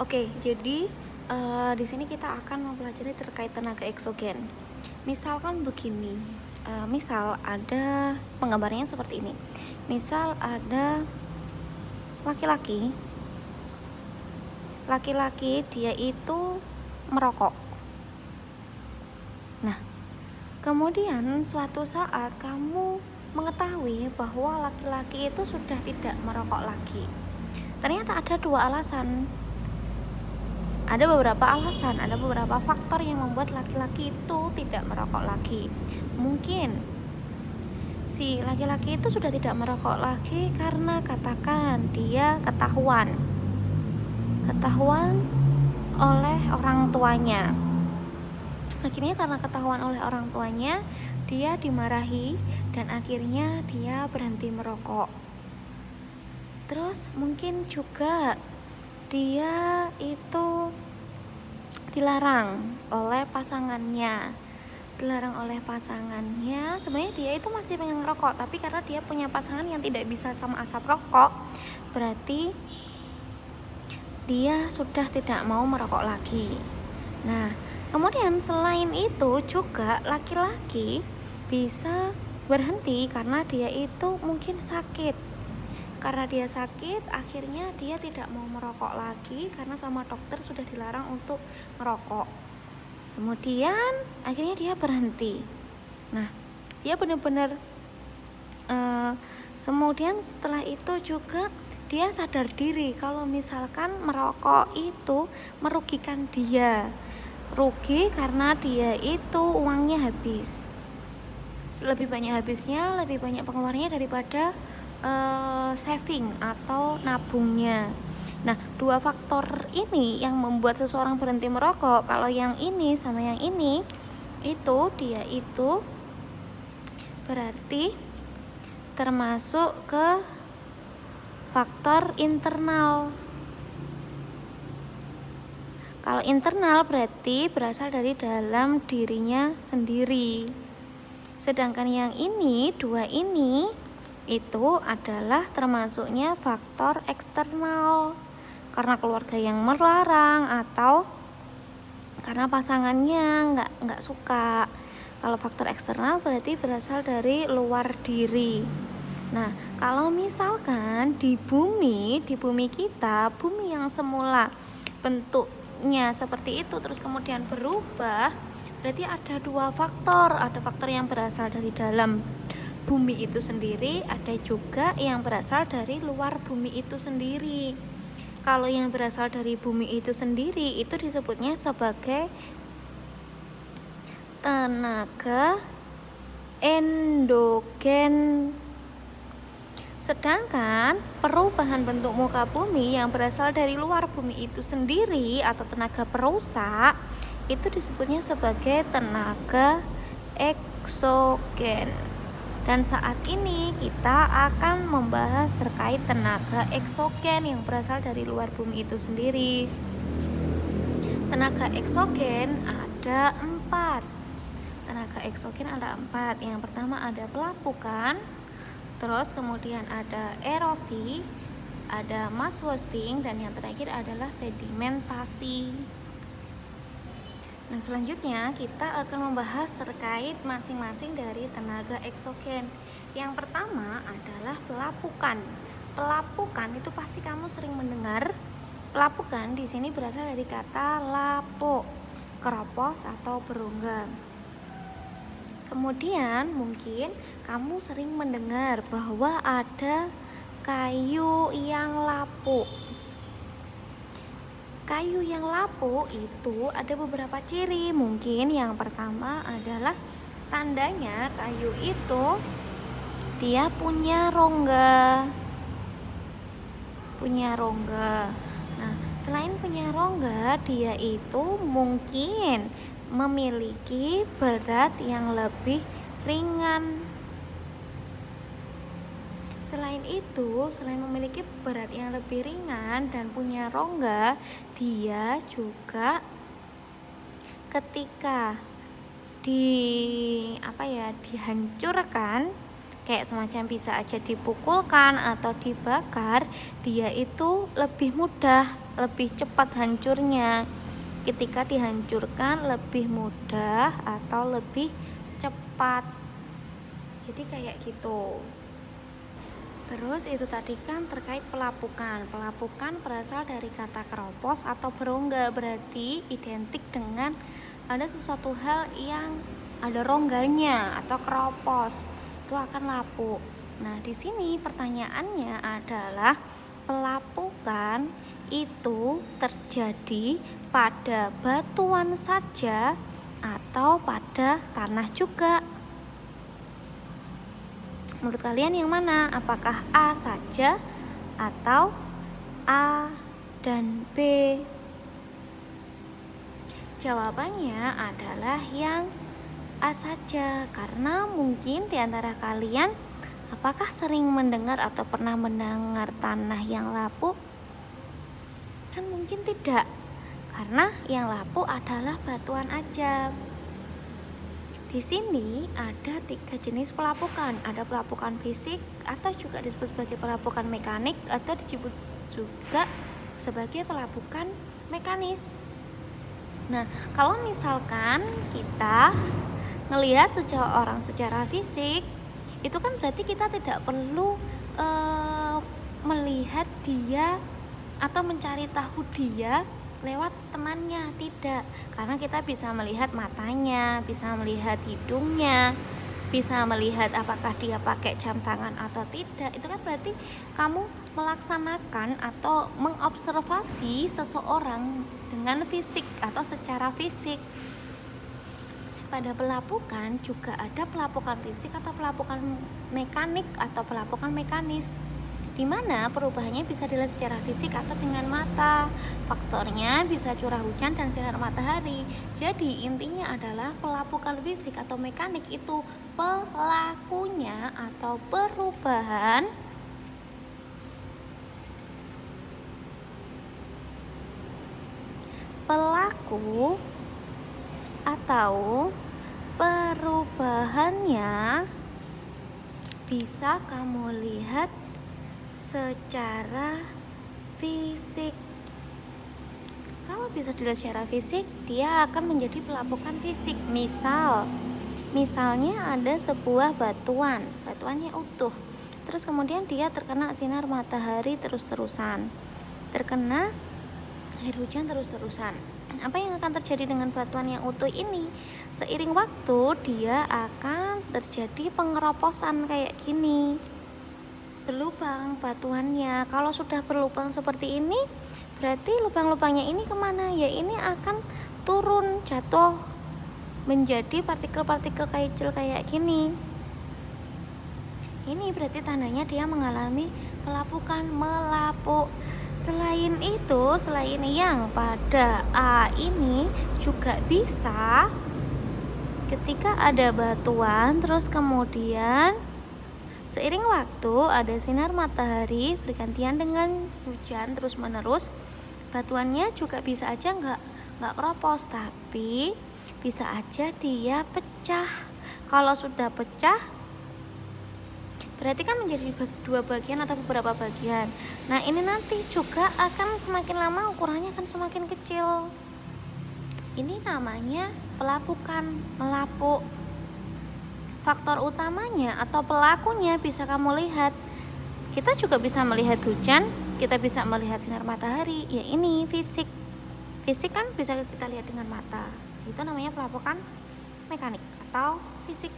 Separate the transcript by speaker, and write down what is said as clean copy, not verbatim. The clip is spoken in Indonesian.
Speaker 1: Oke, jadi di sini kita akan mempelajari terkait tenaga eksogen. Misalkan begini, misal ada penggambarannya seperti ini. Misal ada laki-laki dia itu merokok. Nah, kemudian suatu saat kamu mengetahui bahwa laki-laki itu sudah tidak merokok lagi. Ternyata ada dua alasan. Ada beberapa faktor yang membuat laki-laki itu tidak merokok lagi. Mungkin si laki-laki itu sudah tidak merokok lagi karena katakan dia ketahuan oleh orang tuanya. Akhirnya karena ketahuan oleh orang tuanya, dia dimarahi dan akhirnya dia berhenti merokok. Terus mungkin juga dia itu dilarang oleh pasangannya. Sebenarnya dia itu masih pengen ngerokok, tapi karena dia punya pasangan yang tidak bisa sama asap rokok, berarti dia sudah tidak mau merokok lagi. Nah, kemudian selain itu juga laki-laki bisa berhenti karena dia itu mungkin sakit. Karena dia sakit, akhirnya dia tidak mau merokok lagi karena sama dokter sudah dilarang untuk merokok. Kemudian akhirnya dia berhenti. Nah, dia benar-benar kemudian setelah itu juga dia sadar diri kalau misalkan merokok itu merugikan dia. Rugi karena dia itu uangnya habis. Lebih banyak habisnya, lebih banyak pengeluarannya daripada saving atau nabungnya. Nah, dua faktor ini yang membuat seseorang berhenti merokok. Kalau yang ini sama yang ini, itu dia itu berarti termasuk ke faktor internal. Kalau internal berarti berasal dari dalam dirinya sendiri. Sedangkan yang ini, dua ini itu adalah termasuknya faktor eksternal, karena keluarga yang melarang atau karena pasangannya nggak suka. Kalau faktor eksternal berarti berasal dari luar diri. Nah, kalau misalkan di bumi kita, bumi yang semula bentuknya seperti itu terus kemudian berubah, berarti ada dua faktor. Ada faktor yang berasal dari dalam bumi itu sendiri, ada juga yang berasal dari luar bumi itu sendiri. Kalau yang berasal dari bumi itu sendiri itu disebutnya sebagai tenaga endogen. Sedangkan perubahan bentuk muka bumi yang berasal dari luar bumi itu sendiri atau tenaga perusak itu disebutnya sebagai tenaga eksogen. Dan saat ini kita akan membahas terkait tenaga eksogen yang berasal dari luar bumi itu sendiri. Tenaga eksogen ada 4. Yang pertama ada pelapukan, terus kemudian ada erosi, ada mass wasting, dan yang terakhir adalah sedimentasi. Nah, selanjutnya kita akan membahas terkait masing-masing dari tenaga eksogen. Yang pertama adalah pelapukan. Pelapukan itu pasti kamu sering mendengar. Pelapukan di sini berasal dari kata lapuk, keropos atau berongga. Kemudian mungkin kamu sering mendengar bahwa ada kayu yang lapuk. Kayu yang lapuk itu ada beberapa ciri. Mungkin yang pertama adalah tandanya kayu itu dia punya rongga. Nah, selain punya rongga, dia itu mungkin memiliki berat yang lebih ringan. Selain memiliki berat yang lebih ringan dan punya rongga, dia juga ketika dihancurkan, kayak semacam bisa aja dipukulkan atau dibakar, dia itu lebih mudah lebih cepat hancurnya. Ketika dihancurkan lebih mudah atau lebih cepat. Jadi kayak gitu. Terus itu tadi kan terkait pelapukan. Pelapukan berasal dari kata keropos atau berongga, berarti identik dengan ada sesuatu hal yang ada rongganya atau keropos. Itu akan lapuk. Nah, di sini pertanyaannya adalah pelapukan itu terjadi pada batuan saja atau pada tanah juga? Menurut kalian yang mana? Apakah A saja atau A dan B? Jawabannya adalah yang A saja, karena mungkin di antara kalian apakah sering mendengar atau pernah mendengar tanah yang lapuk? Kan mungkin tidak, karena yang lapuk adalah batuan aja. Di sini ada 3 jenis pelapukan. Ada pelapukan fisik atau juga disebut sebagai pelapukan mekanik atau disebut juga sebagai pelapukan mekanis. Nah, kalau misalkan kita ngelihat seseorang secara fisik, itu kan berarti kita tidak perlu melihat dia atau mencari tahu dia lewat temannya, tidak, karena kita bisa melihat matanya, bisa melihat hidungnya, bisa melihat apakah dia pakai jam tangan atau tidak. Itu kan berarti kamu melaksanakan atau mengobservasi seseorang dengan fisik atau secara fisik. Pada pelapukan juga ada pelapukan fisik atau pelapukan mekanik atau pelapukan mekanis, di mana perubahannya bisa dilihat secara fisik atau dengan mata. Faktornya bisa curah hujan dan sinar matahari. Jadi intinya adalah pelapukan fisik atau mekanik itu pelakunya atau perubahan pelaku atau perubahannya bisa kamu lihat secara fisik. Kalau bisa dilihat secara fisik, dia akan menjadi pelapukan fisik. Misalnya ada sebuah batuannya utuh, terus kemudian dia terkena sinar matahari terus-terusan, terkena air hujan terus-terusan. Apa yang akan terjadi dengan batuan yang utuh ini? Seiring waktu dia akan terjadi pengeroposan kayak gini, berlubang batuannya. Kalau sudah berlubang seperti ini, berarti lubang-lubangnya ini kemana? Ya ini akan turun, jatuh menjadi partikel-partikel kecil kayak gini. Ini berarti tandanya dia mengalami pelapukan, melapuk. Selain itu, selain yang pada A ini juga bisa ketika ada batuan, terus kemudian seiring waktu ada sinar matahari bergantian dengan hujan terus menerus, batuannya juga bisa aja nggak keropos, tapi bisa aja dia pecah. Kalau sudah pecah, berarti kan menjadi 2 bagian atau beberapa bagian. Nah ini nanti juga akan semakin lama ukurannya akan semakin kecil. Ini namanya pelapukan, melapuk. Faktor utamanya atau pelakunya bisa kamu lihat. Kita juga bisa melihat hujan, kita bisa melihat sinar matahari. Ya ini fisik. Fisik kan bisa kita lihat dengan mata. Itu namanya pelapukan mekanik atau fisik.